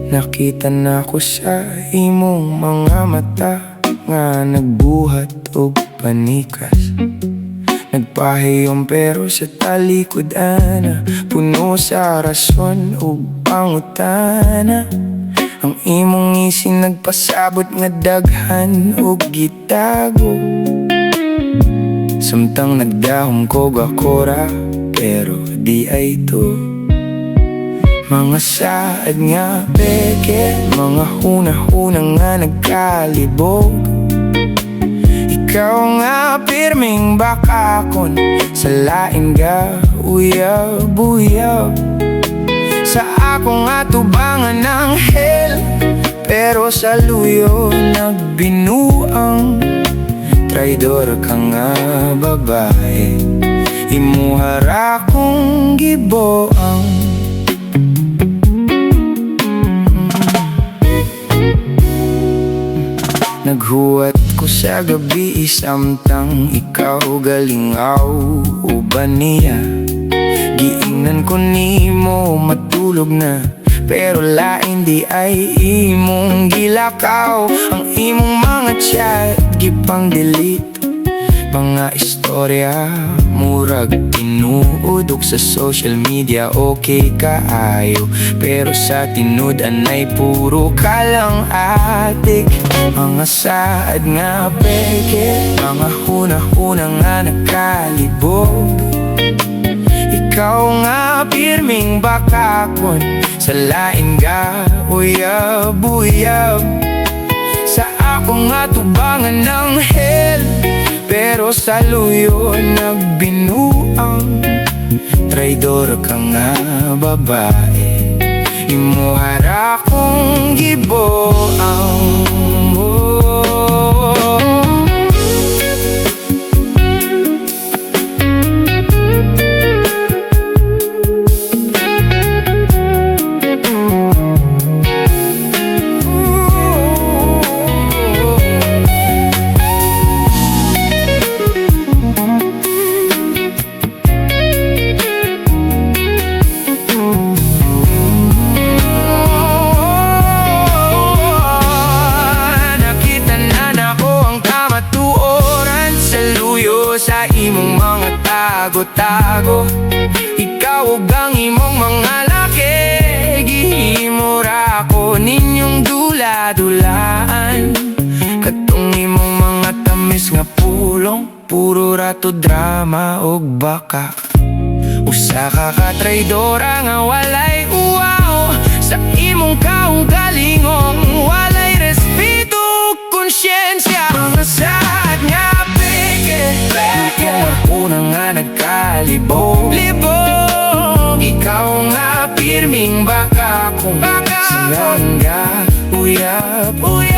Nakita na ko sa imong mga mata nga nagbuhat og panikas. Nagpahiyom pero sa talikod ana puno sa rason ug pangutana. Ang imong isin nagpasabot nga daghan og gitago. Samtang nagdahom ko gakora pero di ay to. Mga saad nga peke, mga huna-huna nga nagkalibog. Ikaw nga pirming bakakon, sa lain ga uyab-uyab. Sa ako nga tubangan ng hell, pero sa luyo nagbinuang. Traydor ka nga babae, Imoha ra kong giboang. Naghuwat ko sa gabi samtang ikaw galingaw uban niya. Giingnan ko nimo matulog na, pero lain di ay imong gilakaw. Ang imong mga chat gipang delete, mga istorya murag tinuod sa social media. Okay kaayo, pero sa tinud-an ay puro ka lang adik. Mga saad nga peke, mga huna-huna nga nakalibog. Ikaw nga pirming bakakon, sa lain ga uyab-uyab. Sa ako nga tubangan ng hell, pero sa luyo nagbinuang. Traydor ka nga babae, Imoha ra kong giboang. Sa imong mga tago-tago, ikaw ug ang imong mga laki. Gihimo ra ko ninyong dula-dulaan. Katong imong mga tamis nga pulong, puro rato drama og baka. Usa ka traydora nga walay uwaw, sa imong kaugalingong walay respeto ug konsyensya. Mga saad nga una nga nagkalibog, ikaw nga pirming bakakong, sa langga uyab-uyab.